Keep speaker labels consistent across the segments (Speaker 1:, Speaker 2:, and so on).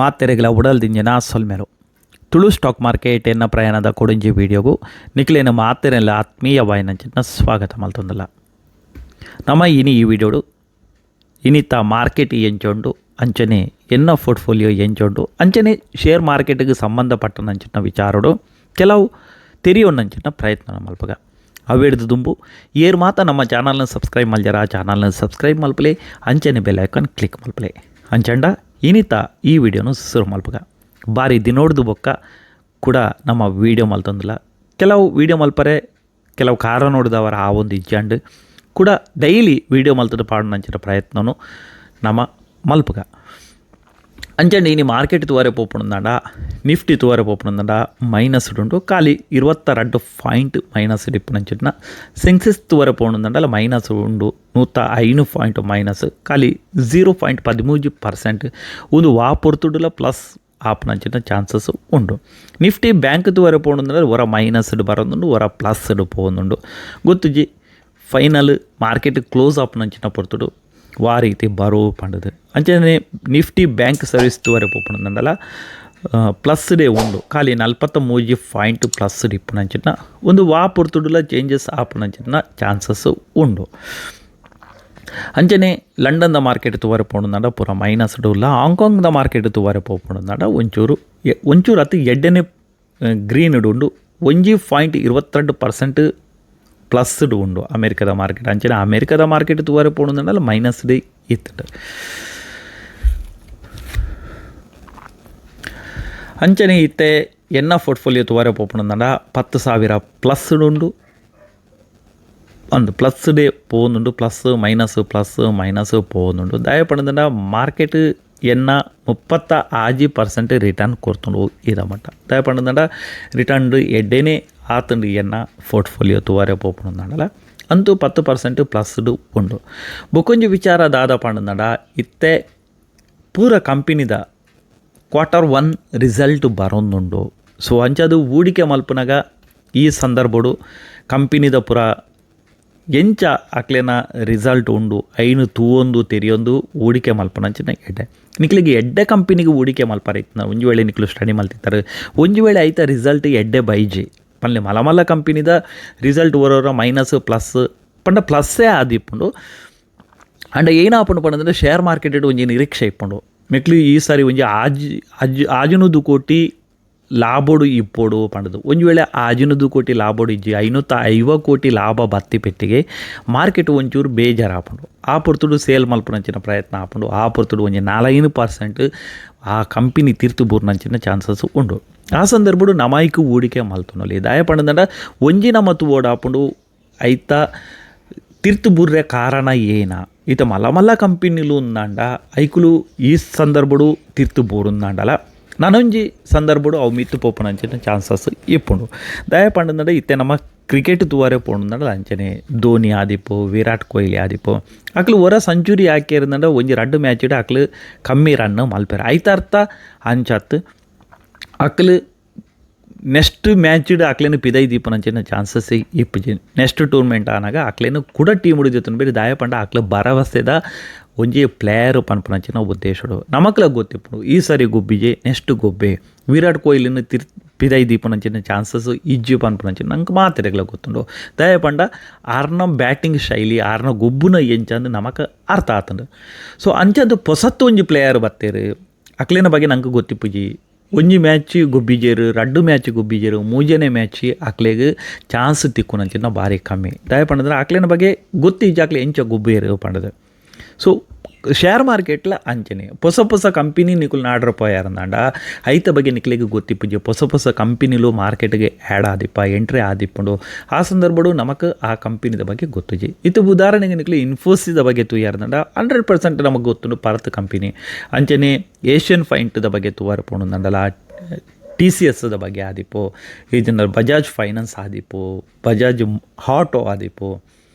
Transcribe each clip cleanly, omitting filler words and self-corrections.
Speaker 1: ಮಾತೆರೆಗಳ ಉಡಲ್ದಿಂಜಿನ ಸೊಲ್ಮೆರು Tulu stock market ಎನ್ನ ಪ್ರಯಾಣದ ಕೊಡುಂಜಿ ವೀಡಿಯೋಗು ನಿಖಿಲೇನ ಮಾತೆರೆಲ್ಲ ಆತ್ಮೀಯವಾಯಿನ ಸ್ವಾಗತ ಮಲ್ತೊಂದಲ್ಲ ನಮ್ಮ ಈ ವಿಡಿಯೋಡು ಇನಿತ ಮಾರ್ಕೆಟ್ ಎಂಚೊಂಡು ಅಂಚನೆ ಎನ್ನ ಪೋರ್ಟ್ಫೋಲಿಯೋ ಎಂಚೊಂಡು ಅಂಚನೆ ಶೇರ್ ಮಾರ್ಕೆಟ್ಗೆ ಸಂಬಂಧಪಟ್ಟನಂಚಿನ ವಿಚಾರಡು ಕೆಲವು ತೆರಿಯೋನಂಚಿನ ಪ್ರಯತ್ನ ಮಲ್ಪಗ ಅವೇಡ್ದು ದುಂಬು ಏರ್ ಮಾತ ನಮ್ಮ ಚಾನಲ್ನ ಸಬ್ಸ್ಕ್ರೈಬ್ ಮಲ್ಜರ ಚಾನಲ್ನ ಸಬ್ಸ್ಕ್ರೈಬ್ ಮಲ್ಪಲೆ ಅಂಚನೆ ಬೆಲ್ ಐಕಾನ್ ಕ್ಲಿಕ್ ಮಲ್ಪಲೆ ಅಂಚಂಡ ಇನಿತ ಈ ವಿಡಿಯೋನು ಶುರು ಮಲ್ಪಗ ಬಾರಿ ದಿನೋಡ್ದು ಬೊಕ್ಕ ಕೂಡ ನಮ್ಮ ವೀಡಿಯೋ ಮಲ್ತೊಂದಿಲ್ಲ ಕೆಲವು ವೀಡಿಯೋ ಮಲ್ಪರೆ ಕೆಲವು ಕಾರಣ ನೋಡಿದವರ ಆ ಒಂದು ಇಜ್ಜಂಡು ಕೂಡ ಡೈಲಿ ವೀಡಿಯೋ ಮಲ್ತದ ಪಾಡಿನಂಚಿನ ಪ್ರಯತ್ನನು ನಮ್ಮ ಮಲ್ಪಗ ಅಂಚಂಡು ಇನಿ ಮಾರ್ಕೆಟ್ ತೂವರೆ ಪೋಪುಣಂದಾಂಡ ನಿಫ್ಟಿ ತೂವರೆ ಪೋಪುಣಂದಾಂಡ ಮೈನಸ್ ಉಂಟು ಖಾಲಿ 22 ಪಾಯಿಂಟ್ ಮೈನಸ್ ಡಿಪ್ಪುನಂಚಿನ ಸೆನ್ಸೆಕ್ಸ್ ತೂವರೆ ಪೋಣಂದಾಂಡಲ್ಲ ಮೈನಸ್ ಉಂಡು 105 ಪಾಯಿಂಟ್ ಮೈನಸ್ ಖಾಲಿ 0.13% ಒಂದು ವಾಪೊರ್ತುಡುಲ ಪ್ಲಸ್ ಆಪುನಂಚಿನ ಚಾನ್ಸಸ್ ಉಂಡು ನಿಫ್ಟಿ ಬ್ಯಾಂಕ್ ತೂವರೆ ಪೋಣಂದ್ರೆ ಹೊರ ಮೈನಸ್ ಬರೋದುಂಡು ಹೊರ ಪ್ಲಸ್ ಪೋನುಂಡು ಗೊತ್ತುಜಿ ಫೈನಲ್ ಮಾರ್ಕೆಟ್ ಕ್ಲೋಸ್ ಆಪುನಂಚಿನ ಪೊರ್ತುಡು ವಾ ರೀತಿ ಬರೋ ಪಂಡದು ಅಂಚನೆ ನಿಫ್ಟಿ ಬ್ಯಾಂಕ್ ಸರ್ವಿಸ್ ತೂವರೆ ಪೋಪುಣಂದಲ್ಲ ಪ್ಲಸ್ ಡೇ ಉಂಡು ಖಾಲಿ 43 ಪಾಯಿಂಟ್ ಪ್ಲಸ್ ಡಿಪ್ಪುನಂಚಿನ ಒಂದು ವಾ ಪೊರ್ತುಡುಲ ಚೇಂಜಸ್ ಆಪುನಂಚಿನ ಚಾನ್ಸಸ್ ಉಂಡು ಅಂಚನೆ ಲಂಡನ್ದ ಮಾರ್ಕೆಟ್ ತೂವರೆ ಪೋಣಂದಾಂಡ ಪೂರ ಮೈನಸ್ ಇಲ್ಲ ಹಾಂಗ್ಕಾಂಗ್ದ ಮಾರ್ಕೆಟ್ ತೂವರೆ ಪೋಪುಣಂದಾಂಡ ಒಂಚೂರು ಅತಿ ಎಡ್ಡನೆ ಗ್ರೀನ್ ಉಂಡು 1.22% ಪ್ಲಸ್ ಉಂಡು ಅಮೇರಿಕದ ಮಾರ್ಕೆಟ್ ಅಂಚನೆ ಅಮೇರಿಕದ ಮಾರ್ಕೆಟ್ ತೂವರೆ ಪೋಣಂದಾಂಡಲ್ಲ ಮೈನಸ್ ಡೇ ಇತ್ತು ಅಂಚನೆ ಇತ್ತೆ ಎನ್ನ ಪೋರ್ಟ್ಫೋಲಿಯೋ ತೂವರೆ ಪೋಪುಣಂದಾಂಡ 10,000 ಪ್ಲಸ್ ಉಂಡು ಒಂದು ಪ್ಲಸ್ ಡೇ ಪೋನುಂಡು ಪ್ಲಸ್ ಮೈನಸ್ ಪೋನುಂಡು ದಯಪಂಡ ಮಾರ್ಕೆಟ್ ಎನ್ನ 36% ರಿಟರ್ನ್ ಕೊರ್ತುಂಡು ಇದ ಮಟ್ಟ ದಯಪಂಡ ರಿಟರ್ನ್ ಎಡ್ಡೆನೇ ಆತಂಡು ಎನ್ನ ಪೋರ್ಟ್ಫೋಲಿಯೋ ತೂವರೆ ಪೋಪುಣಂದಾಂಡಲ್ಲ ಅಂತೂ 10% ಪ್ಲಸ್ ಉಂಡು ಬೊಕೊಂಜಿ ವಿಚಾರ ದಾದ ಪಂಡಂದಾಂಡ ಇತ್ತೆ ಪೂರ ಕಂಪನಿದ Q1 ರಿಸಲ್ಟ್ ಬರೋದುಂಡು ಸೊ ಅಂಚದು ಹೂಡಿಕೆ ಮಲ್ಪನಾಗ ಈ ಸಂದರ್ಭಡು ಕಂಪನಿದ ಪೂರ ಎಂಚ ಅಕ್ಲೆನ ರಿಸಲ್ಟ್ ಉಂಡು ಐನು ತೂವೊಂದು ತೆರಿಯೊಂದು ಹೂಡಿಕೆ ಮಲ್ಪನಂಚಿನ ಎಡ್ಡೆ ನಿಕ್ಲಿಗೆ ಎಡ್ಡೆ ಕಂಪನಿಗೆ ಹೂಡಿಕೆ ಮಲ್ಪಾರ ಇತ್ತು ಒಂದು ವೇಳೆ ನಿಕ್ಲು ಸ್ಟಡಿ ಮಲ್ತಿರ್ತಾರೆ ಒಂದು ವೇಳೆ ಆಯ್ತಾ ರಿಸಲ್ಟ್ ಎಡ್ಡೆ ಬೈಜಿ ಪಲ್ಲೆ ಮಲ ಕಂಪನಿದ ರಿಸಲ್ಟ್ ಬರೋರ ಮೈನಸ್ ಪ್ಲಸ್ ಪಂಡ ಪ್ಲಸ್ಸೇ ಆದಿಪ್ಪುಂಡು ಅಂಡ ಏನಾಪುಂಡು ಪಂಡಂದ್ರೆ ಶೇರ್ ಮಾರ್ಕೆಟ್ ಒಂಜಿ ನಿರೀಕ್ಷೆ ಇಪ್ಪುಂಡು ಮೆಕ್ಲಿ ಈ ಸಾರಿ ಒಂಜಿ ಆಜಿನುದು ಕೋಟಿ ಲಾಭೋಡು ಇಪ್ಪೋಡು ಪಂಡದು ಒಂದು ವೇಳೆ ಆಜಿನುದು ಕೋಟಿ ಲಾಭೋಡು ಇಜ್ಜಿ 550 ಕೋಟಿ ಲಾಭ ಬತ್ತಿ ಪೆಟ್ಟಿಗೆ ಮಾರ್ಕೆಟ್ ಒಂಚೂರು ಬೇಜಾರಾಪುಂಡು ಆ ಪೊರ್ತುಡು ಸೇಲ್ ಮಲ್ಪುನಂಚಿನ ಪ್ರಯತ್ನ ಆಪುಂಡು ಆ ಪೊರ್ತುಡು ಒಂಜಿ 4% ಆ ಕಂಪನಿ ತೀರ್ತು ಬೂರ್ನಂಚಿನ ಚಾನ್ಸಸ್ ಉಂಡು ಆ ಸಂದರ್ಭಡು ನಮಾಯ್ಕು ಹೂಡಿಕೆ ಮಲ್ತುನೊಲಿ ದಾಯ ಪಂಡದಂಡ ಒಂಜಿನ ಮತ್ತು ಓಡಾಪುಂಡು ಐತ ತೀರ್ತು ಬುರ್ರೆ ಕಾರಣ ಏನ ಈತ ಮಲ್ಲ ಕಂಪನಿಲು ఉందంಡ ಐಕುಲು ಈ ಸಂದರ್ಭಡು ತೀರ್ತು ಬೂರುಂದಾಂಡಲ ನಾನೊಂಜಿ ಸಂದರ್ಭಡು ಅವು ಮಿತ್ತು ಪೋಪುನಂಚಿನ ಚಾನ್ಸಸ್ ಇಪ್ಪುಂಡು ದಯ ಪಂಡಂಡ ಇತ್ತೆ ನಮ್ಮ ಕ್ರಿಕೆಟ್ ತೂವರೆ ಪೋಣಂದಾಂಡ ಅಂಚನೆ ಧೋನಿ ಆದಿಪ್ಪು ವಿರಾಟ್ ಕೊಹ್ಲಿ ಆದಿಪ್ಪು ಅಕ್ಲು ಹೊರ ಸೆಂಚುರಿ ಹಾಕಿರಂದ ಒಂಜಿ 2 ಮ್ಯಾಚ್ ಇಡ ಅಕ್ಲು ಕಮ್ಮಿ ರನ್ ಮಲ್ಪೆರ ಐತಾರ್ಥ ಅಂಚತ್ತು ಅಕ್ಲು ನೆಕ್ಸ್ಟ್ ಮ್ಯಾಚ್ ಇಡ ಅಕ್ಲೇನು ಪಿದೈ ದೀಪನಂಚಿನ ಚಾನ್ಸಸ್ ಇಪ್ಪುಜಿ ನೆಕ್ಸ್ಟ್ ಟೂರ್ನಮೆಂಟ್ ಆನಾಗ ಅಕ್ಲೇನು ಕೂಡ ಟೀಮ್ ಉಳಿದಿತ್ತು ಬೇರೆ ದಾಯ ಪಂಡ ಅಕ್ಲು ಭರವಸೆದ ಒಂಜಿ ಪ್ಲೇಯರ್ ಪನ್ಪುನಂಚಿನ ಉದ್ದೇಶಡು ನಮಕ್ಲ ಗೊತ್ತಿಪ್ಪುಡು ಈ ಸಾರಿ ಗೊಬ್ಬಿಜೆ ನೆಕ್ಸ್ಟ್ ಗೊಬ್ಬೆ ವಿರಾಟ್ ಕೊಹ್ಲಿನ ಪಿದೈ ದೀಪನಂಚಿನ ಚಾನ್ಸಸ್ ಇಜ್ಜಿ ಪನ್ಪುನಂಚಿನ ನಂಗೆ ಮಾತೆರೆಗ್ಲ ಗೊತ್ತುಂಡು ದಯ ಪಂಡ ಆರ್ನ ಬ್ಯಾಟಿಂಗ್ ಶೈಲಿ ಆರ್ನ ಗೊಬ್ಬುನ ಎಂಚಂದು ನಮಕ್ಕೆ ಅರ್ಥ ಆತಂಡು ಸೊ ಅಂಚಂದು ಹೊಸತ್ತು ಒಂಜಿ ಪ್ಲೇಯರ್ ಬತ್ತೇರು ಅಕ್ಲೇನ ಬಗ್ಗೆ ನಂಗೆ ಗೊತ್ತಿಪ್ಪುಜಿ ಒಂಜಿ ಮ್ಯಾಚ್ ಗೊಬ್ಬಿಜೇರು 2 ಮ್ಯಾಚ್ ಗೊಬ್ಬಿಜೇರು 3ನೇ ಮ್ಯಾಚ್ ಅಕ್ಲೆಗೆ ಚಾನ್ಸ್ ತಿಕ್ಕುನಂಚಿನ ಭಾರಿ ಕಮ್ಮಿ ದಯ ಪಂಡಂದ್ರೆ ಅಕ್ಲೇನ ಬಗ್ಗೆ ಗೊತ್ತಿಜ್ಜ ಅಕ್ಲೆ ಎಂಚ ಗೊಬ್ಬೇರು ಪಂಡದು ಸೊ ಶೇರ್ ಮಾರ್ಕೆಟ್ಲ ಅಂಚನೆ ಹೊಸ ಕಂಪನಿ ನಿಕುಲು ನಾಡ್ರ ಪೋಯಾರಂದಾಂಡ ಐತ ಬಗ್ಗೆ ನಿಕ್ಲಿಗೆ ಗೊತ್ತಿಪ್ಪುಜಿ ಹೊಸ ಕಂಪನಿಲು ಮಾರ್ಕೆಟ್ಗೆ ಆ್ಯಡ್ ಆದಿಪ್ಪ ಎಂಟ್ರಿ ಆದಿಪ್ಪುಂಡು ಆ ಸಂದರ್ಭಡು ನಮಕ್ ಆ ಕಂಪನಿದ ಬಗ್ಗೆ ಗೊತ್ತುಜಿ ಇದು ಉದಾಹರಣೆಗೆ ನಿಕ್ಲಿ ಇನ್ಫೋಸಿದ ಬಗ್ಗೆ ತೂಯಾರಂದಾಂಡ 100% ನಮಗೆ ಗೊತ್ತುಂಡು ಭಾರತ ಕಂಪನಿ ಅಂಚನೆ ಏಷ್ಯನ್ ಫೈಂಟ್ದ ಬಗ್ಗೆ ತೂವಾರ ಪೋಣಂದಾಂಡಲ TCS ಬಗ್ಗೆ ಆದಿಪ್ಪು ಇದನ್ನ ಬಜಾಜ್ ಫೈನಾನ್ಸ್ ಆದಿಪ್ಪು ಬಜಾಜ್ ಆಟೋ ಆದಿಪ್ಪು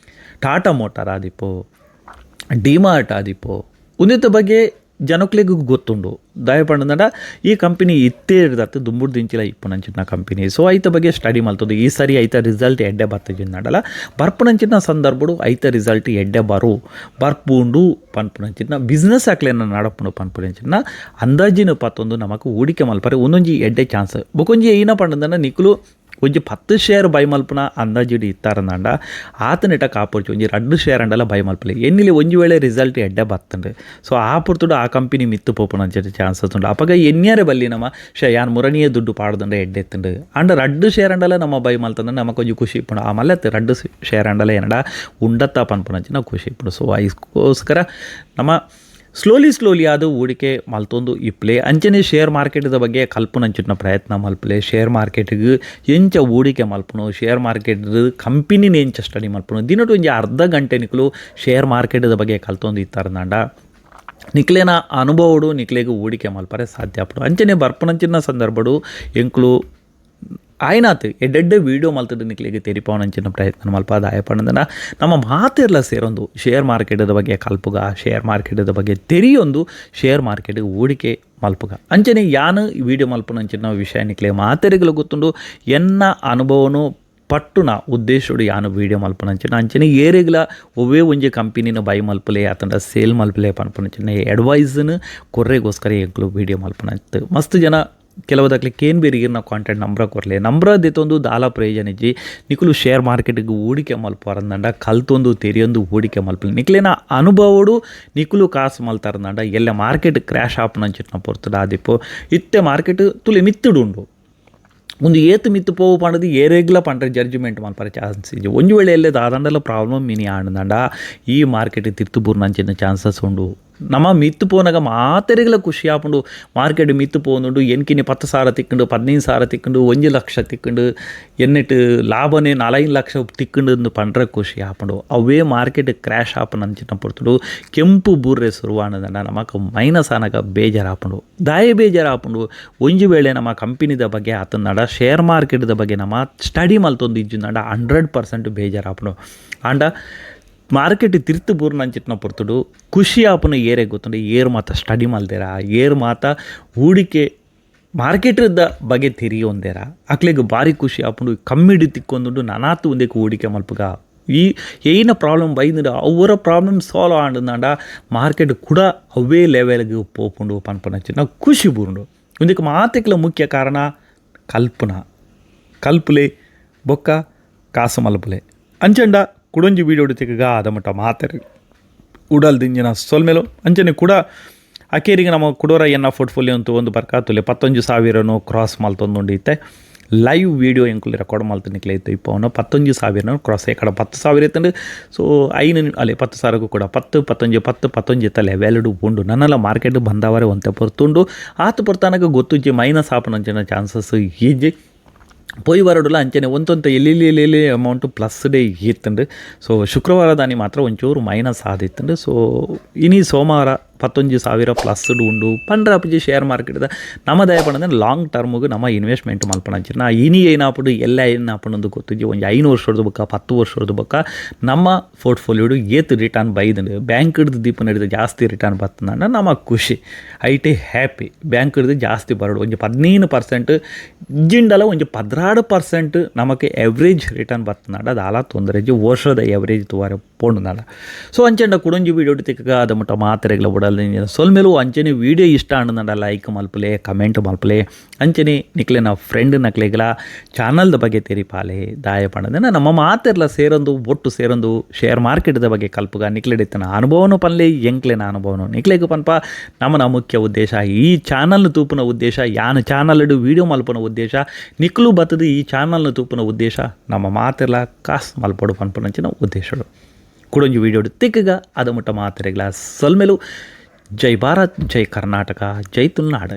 Speaker 1: ಟಾಟಾ ಮೋಟಾರ್ ಆದಿಪ್ಪು ಡಿಮಾರ್ಟ್ ಆದಿಪ್ಪು ಉನ್ನತ ಬಗ್ಗೆ ಜನಕ್ಲಿಗೂ ಗೊತ್ತುಂಡು ದಾಯ ಪಂಡಂಡ ಈ ಕಂಪನಿ ಇತ್ತೇ ಹಿಡ್ದತ್ತು ದುಂಬುಡು ದಿಂಚಿಲ ಇಪ್ಪುನಂಚಿನ ಕಂಪನಿ ಸೊ ಐತ ಬಗ್ಗೆ ಸ್ಟಡಿ ಮಲ್ತದ್ದು ಈ ಸರಿ ಐತ ರಿಸಲ್ಟ್ ಎಡ್ಡೆ ಬರ್ತಜಿಂದಲ್ಲ ಬರ್ಪುನಂಚಿನ ಸಂದರ್ಭಡು ಐತ ರಿಸಲ್ಟ್ ಎಡ್ಡೆ ಬರ್ಪುಂಡು ಪನ್ಪುನಂಚಿನ ಬಿಸ್ನೆಸ್ ಹಾಕ್ಲೇನ ನಡಪುಂಡು ಪನ್ಪುನಂಚಿನ ಅಂದಾಜಿನ ಪತ್ತೊಂದು ನಮಕ್ ಹೂಡಿಕೆ ಮಲ್ಪರೆ ಒಂದೊಂಜಿ ಎಡ್ಡೆ ಚಾನ್ಸ್ ಬೊಕೊಂಜಿ ಏನ ಪಂಡಂದನ ನಿಕ್ಲು ಒಂಜಿ 10 ಶೇರ್ ಬೈ ಮಲ್ಪನ ಅಂದಾಜಿಡಿ ಇತ್ತಾರಂದಾಂಡ ಆತನಿಟ ಕಾಪುರ್ಚು ಒಂಜಿ 2 ಶೇರ್ ಅಂಡಲ ಬೈ ಮಲ್ಪಲೆ ಎನ್ನಿಲಿ ಒಂಜಿ ವೇಳೆ ರಿಸಲ್ಟ್ ಎಡ್ಡೆ ಬತ್ತಂಡು ಸೊ ಆ ಪುರ್ತುಡು ಆ ಕಂಪನಿ ಮಿತ್ತು ಪೋಪುನ ಚಾನ್ಸಸ್ ಉಂಡು ಅಪಗ ಎನ್ಯಾರೆ ಬಲ್ಲಿ ನಮ್ಮ ಯಾನ್ ಮುರಣಿಯ ದುಡ್ಡು ಪಾಡ್ದಂಡ ಎಡ್ಡೆತ್ತುಂಡು ಅಂಡ 2 ಶೇರ್ ಅಂಡಲ ನಮ್ಮ ಬೈ ಮಲ್ತಂದ್ರೆ ನಮಗೆ ಕೊಂಚ ಖುಷಿ ಇಪ್ಪುಂಡು ಆಮೇಲೆ 2 ಶೇರ್ ಅಂಡಲ ಏನಡ ಉಂಡತ್ತ ಪನ್ಪುನಂಚಿನ ಖುಷಿ ಇಪ್ಪುಂಡು ಸೊ ಅದಕ್ಕೋಸ್ಕರ ನಮ್ಮ ಸ್ಲೋಲಿ ಅದು ಹೂಡಿಕೆ ಮಲ್ತೊಂದು ಇಪ್ಲೆ ಅಂಚನೆ ಶೇರ್ ಮಾರ್ಕೆಟ್ದ ಬಗ್ಗೆ ಕಲ್ಪನಂಚಿನ ಪ್ರಯತ್ನ ಮಲ್ಪಲೆ ಶೇರ್ ಮಾರ್ಕೆಟ್ಗೆ ಎಂಚ ಹೂಡಿಕೆ ಮಲ್ಪನು ಶೇರ್ ಮಾರ್ಕೆಟ್ ಕಂಪನಿನ ಎಂಚ ಸ್ಟಡಿ ಮಲ್ಪನು ದಿನಟು ಒಂಜಿ ಅರ್ಧ ಗಂಟೆ ನಿಕ್ಲು ಶೇರ್ ಮಾರ್ಕೆಟ್ದ ಬಗ್ಗೆ ಕಲ್ತೊಂದು ಇತ್ತಾರಂದಾಂಡ ನಿಕ್ಲೇನ ಅನುಭವಡು ನಿಕ್ಲೆಗೆ ಹೂಡಿಕೆ ಮಲ್ಪರೆ ಸಾಧ್ಯ ಪಡು ಅಂಚನೆ ಬರ್ಪನಂಚಿನ ಸಂದರ್ಭಡು ಎಂಕ್ಲು ಆಯ್ನಾತು ಎಡ್ಡೆಡ್ಡೆ ವೀಡಿಯೋ ಮಲ್ತದ್ದು ನಿಕ್ಲಿಗೆ ತೆರಿಪವನಂಚಿನ ಪ್ರಯತ್ನ ಮಲ್ಪ ದಾಯಪಣ್ಣದನ ನಮ್ಮ ಮಾತೆಲ್ಲ ಸೇರೊಂದು ಶೇರ್ ಮಾರ್ಕೆಟದ ಬಗ್ಗೆ ಕಲ್ಪುಗ ಶೇರ್ ಮಾರ್ಕೆಟದ ಬಗ್ಗೆ ತೆರಿಯೊಂದು ಶೇರ್ ಮಾರ್ಕೆಟ್ಗೆ ಹೂಡಿಕೆ ಮಲ್ಪುಗ ಅಂಚನೆ ಯಾನು ವೀಡಿಯೋ ಮಲ್ಪನಂಚಿನ ವಿಷಯ ನಿಕ್ಲೆ ಮಾತೆರೆಗಳು ಗೊತ್ತುಂಡು ಎನ್ನ ಅನುಭವನು ಪಟ್ಟುನ ಉದ್ದೇಶಡು ಯಾನು ವೀಡಿಯೋ ಮಲ್ಪನಂಚಿನ ಅಂಚನೆ ಏರೆಗ್ಲ ಒವ್ವೇ ಒಂಜಿ ಕಂಪನಿನ ಬೈ ಮಲ್ಪಲೆ ಆತಂಡ ಸೇಲ್ ಮಲ್ಪಲೆ ಪನ್ಪನಂಚಿನ ಅಡ್ವೈಸ್ನು ಕೊರ್ರೆಗೋಸ್ಕರ ಎಂಕ್ಲು ವೀಡಿಯೋ ಮಲ್ಪನಂತು ಮಸ್ತ್ ಜನ ಕೆಲವುದಕ್ಕೆ ಕೇನ್ ಬೇರಿಗೆ ನಾವು ಕಾಂಟ್ಯಾಕ್ಟ್ ನಂಬ್ರ ಕೊರಲೆ ನಂಬ್ರ ದೆತ್ತೊಂದು ದಾಲ ಪ್ರಯೋಜನ ಇಜ್ಜಿ ನಿಕುಲು ಶೇರ್ ಮಾರ್ಕೆಟ್ಗೆ ಹೂಡಿಕೆ ಮಲ್ಪಾರಂದಂಡ ಕಲ್ತೊಂದು ತೆರಿಯೊಂದು ಹೂಡಿಕೆ ಮಲ್ಪಲೆ ನಿಕ್ಲೇನ ಅನುಭವಡು ನಿಕುಲು ಕಾಸು ಮಲ್ತಾರಂದಂಡ ಎಲ್ಲ ಮಾರ್ಕೆಟ್ ಕ್ರ್ಯಾಶ್ ಆಪನಂಚಿನ ಪೊರ್ತದ ಆದಿಪ್ಪು ಇತ್ತೆ ಮಾರ್ಕೆಟ್ ತುಲೆ ಮಿತ್ತುಡುಂಡು ಒಂದು ಏತು ಮಿತ್ತು ಪೋವು ಪಂಡದು ಏರೆಗ್ಲ ಪಂಡ್ರೆ ಜಡ್ಜ್ಮೆಂಟ್ ಮಲ್ಪರೆ ಚಾನ್ಸ್ ಇದೆ ಒಂಜು ವೇಳೆ ಎಲ್ಲೇ ದಾದಂಡಲ ಪ್ರಾಬ್ಲಮ್ ಮಿನಿ ಆಂಡಂಡ ಈ ಮಾರ್ಕೆಟ್ ತಿರ್ತು ಬುರ್ನಂಚಿನ ಚಾನ್ಸಸ್ ಉಂಡು ನಮ್ಮ ಮಿತ್ತು ಪೋನಾಗ ಮಾತೆರೆಗ್ಲ ಖುಷಿ ಆಪುಂಡು ಮಾರ್ಕೆಟ್ ಮಿತ್ತು ಪೋನುಂಡು ಎನ್ಕಿನಿ 10,000 ತಿಕ್ಕಂಡು 15,000 ತಿಕ್ಕಂಡು 1 ಲಕ್ಷ ತಿಕ್ಕಂಡು ಎನ್ನೆಟ್ಟು ಲಾಭನೇ 4-5 ಲಕ್ಷ ತಿಕ್ಕಂಡು ಪಂಡ್ರೆ ಖುಷಿ ಆಪುಂಡು ಅವೇ ಮಾರ್ಕೆಟ್ ಕ್ರ್ಯಾಶ್ ಆಪನಂಚಿನ ಪೊರ್ತುಡು ಕೆಂಪು ಬೂರ್ರೆ ಶುರುವಾನದಂಡ ನಮಕ್ ಮೈನಸ್ ಆನಾಗ ಬೇಜಾರಾಪುಂಡು ಬೇಜಾರಾಪುಂಡು ಒಂಜು ವೇಳೆ ನಮ್ಮ ಕಂಪನಿದ ಬಗ್ಗೆ ಆತಂದಡ ಶೇರ್ ಮಾರ್ಕೆಟ್ದ ಬಗ್ಗೆ ನಮ್ಮ ಸ್ಟಡಿ ಮಲ್ತೊಂದು ಇಜ್ಜುಂದಂಡ 100% ಬೇಜಾರಾಪುಂಡು ಆಂಡ ಮಾರ್ಕೆಟ್ ತಿರ್ತು ಬೂರ್ನಂಚಿನ ಪೊರ್ತುಡು ಖುಷಿ ಆಪುನ ಏರೆ ಗೊತ್ತುಂಡು ಏರು ಮಾತ ಸ್ಟಡಿ ಮಲ್ದೇರ ಏರು ಮಾತ ಹೂಡಿಕೆ ಮಾರ್ಕೆಟ್ದ ಬಗ್ಗೆ ತೆರಿಯೊಂದೇರ ಅಕ್ಲೆಗೆ ಭಾರಿ ಖುಷಿ ಆಪುಂಡು ಕಮ್ಮಿಡಿ ತಿಕ್ಕೊಂದುಂಡು ನನಾತು ಒಂದಕ್ಕೆ ಹೂಡಿಕೆ ಮಲ್ಪುಗ ಈ ಏನ ಪ್ರಾಬ್ಲಮ್ ಬೈಂದು ಅವರ ಪ್ರಾಬ್ಲಮ್ ಸಾಲ್ವ್ ಆಂಡಂದಾಂಡ ಮಾರ್ಕೆಟ್ ಕೂಡ ಅವೇ ಲೆವೆಲ್ಗೆ ಪೋಪುಂಡು ಪನ್ಪನಂಚಿನ ಖುಷಿ ಬೂರುಂಡು ಒಂದಕ್ಕೆ ಮಾತೆಕ್ಲ ಮುಖ್ಯ ಕಾರಣ ಕಲ್ಪುಲೆ ಬೊಕ್ಕ ಕಾಸು ಮಲ್ಪುಲೆ ಅಂಚಂಡ ಕುಡೊಂಜಿ ವೀಡಿಯೋ ತೆಗೆಗ ಆದಮಟ ಮಾತೆರೆ ಉಡಲ್ ದಿಂಜಿನ ಸೊಲ್ಮೇಲು ಅಂಚನೆ ಕೂಡ ಅಕೇರಿಗೆ ನಮ್ಮ ಕುಡೋರ ಎನ್ನ ಪೋರ್ಟ್ಫೋಲಿಯೋ ಅಂತೂ ಒಂದು ಬರ್ಕಾತುಲೆ 11,000 ಕ್ರಾಸ್ ಮಲ್ತೊಂದು ಇತ್ತೆ ಲೈವ್ ವೀಡಿಯೋ ಎಂಕುಲಿ ರೆಕಾರ್ಡ್ ಮಲ್ತನಿಕ್ಲೆ ಇತ್ತು ಇಪ್ಪ ಅವನು 11,000 ಕ್ರಾಸ್ ಈ ಕಡೆ 10,000 ಇತ್ತಂಡು ಸೊ 10,000 ಕೂಡ 10 ಇತ್ತಲ್ಲ ವ್ಯಾಲಿಡು ಉಂಡು ನನ್ನೆಲ್ಲ ಮಾರ್ಕೆಟ್ ಬಂದವರೇ ಒಂತೆ ಪೊರ್ತುಂಡು ಆತು ಪೊರ್ತಾನಾಗ ಗೊತ್ತುಜ್ಜಿ ಮೈನಸ್ ಆಪನಂಚಿನ ಚಾನ್ಸಸ್ ಈಜಿ ಪೋಯಿ ಬರೋಡಲ್ಲ ಅಂಚನೆ ಒಂತೊಂತ ಎಲ್ಲಿ ಅಮೌಂಟು ಪ್ಲಸ್ ಡೇ ಇತ್ತಂಡು ಸೊ ಶುಕ್ರವಾರ ದಾನಿ ಮಾತ್ರ ಒಂಚೂರು ಮೈನಸ್ ಆದಿತ್ತಂಡು ಸೊ ಇನಿ ಸೋಮವಾರ 11,000 ಪ್ಲಸ್ ಉಂಡು ಪಂಡ್ರಾಪಜಿ ಶೇರ್ ಮಾರ್ಕೆಟ್ದ ನಮ್ಮ ದಯ ಪಂಡಂದ್ರೆ ಲಾಂಗ್ ಟರ್ಮ್ಗೆ ನಮ್ಮ ಇನ್ವೆಸ್ಟ್ಮೆಂಟ್ ಮಲ್ಪಣಂಚಿನ ಇನಿ ಏನಾಪಡು ಎಲ್ಲ ಏನಾಪಣ್ಣದು ಗೊತ್ತಿದ್ವಿ ಒಂದು 5 ವರ್ಷದ ಬೊಕ್ಕ 10 ವರ್ಷದ ಬೊಕ್ಕ ನಮ್ಮ ಪೋರ್ಟ್ಫೋಲಿಯೋಡು ಏತ್ ರಿಟರ್ನ್ ಬೈದಂಡು ಬ್ಯಾಂಕ್ ಹಿಡ್ದು ದೀಪ ನಡೆದು ಜಾಸ್ತಿ ರಿಟರ್ನ್ ಬರ್ತಂಡ ನಮ್ಮ ಖುಷಿ ಐಟೇ ಹ್ಯಾಪಿ ಬ್ಯಾಂಕ್ ಹಿಡ್ದು ಜಾಸ್ತಿ ಬರೋಡು ಒಂದು 15% ಇಜ್ಜಿಂಡಲ್ಲ ಒಂದು 16% ನಮಗೆ ಎವ್ರೇಜ್ ರಿಟರ್ನ್ ಬರ್ತಂಡ ಅದು ಆಲ ತೊಂದರೆ ವರ್ಷದ ಎವ್ರೇಜ್ ತುವಾರ ಪೋಂಡುನಾಡ ಸೊ ಅಂಚೆಂಡ ಕುಡೊಂಜಿ ವೀಡಿಯೋ ತಿಕ್ಕ ಅದ ಮುಟ್ಟ ಮಾತ್ರೆಗಳ ಬಿಡಲ್ಲ ಸೊಲ್ಮೇಲೂ ಅಂಚನೆ ವೀಡಿಯೋ ಇಷ್ಟ ಅಂಡಂಡ ಲೈಕ್ ಮಲ್ಪಲೆ ಕಮೆಂಟ್ ಮಲ್ಪಲೆ ಅಂಚನೆ ನಿಕ್ಲೆ ನಾವು ಫ್ರೆಂಡ್ ನಕ್ಲೆಗಳ ಚಾನಲ್ದ ಬಗ್ಗೆ ತೆರಿಪಾಲೆ ದಾಯ ಪಂಡದನ ನಮ್ಮ ಮಾತೆಲ್ಲ ಸೇರೊಂದು ಒಟ್ಟು ಸೇರೊಂದು ಶೇರ್ ಮಾರ್ಕೆಟ್ದ ಬಗ್ಗೆ ಕಲ್ಪುಗ ನಿಕ್ಲೆಡಿತ್ತನ ಅನುಭವನೂ ಪನ್ಲೆ ಎಂಕ್ಲೆನ ಅನುಭವನು ನಿಕ್ಲೆಗೆ ಪನ್ಪ ನಮ್ಮನ ಮುಖ್ಯ ಉದ್ದೇಶ ಈ ಚಾನಲ್ನ ತೂಪುನ ಉದ್ದೇಶ ಯಾನು ಚಾನಲ್ ವೀಡಿಯೋ ಮಲ್ಪನ ಉದ್ದೇಶ ನಿಕ್ಲು ಬತ್ತದು ಈ ಚಾನಲ್ನ ತೂಪುನ ಉದ್ದೇಶ ನಮ್ಮ ಮಾತೆಲ್ಲ ಕಾಸು ಮಲ್ಪಡು ಪನ್ಪನಂಚಿನ ಉದ್ದೇಶಗಳು ಕುಡೊಂಜಿ ವೀಡಿಯೋ ತಿಕ್ಕಗ ಅದ ಮುಟ್ಟ ಮಾತ್ರೆಗಳ ಸೊಲ್ಮೇಲು ಜೈ ಭಾರತ್ ಜೈ ಕರ್ನಾಟಕ ಜೈ ತುಳುನಾಡು.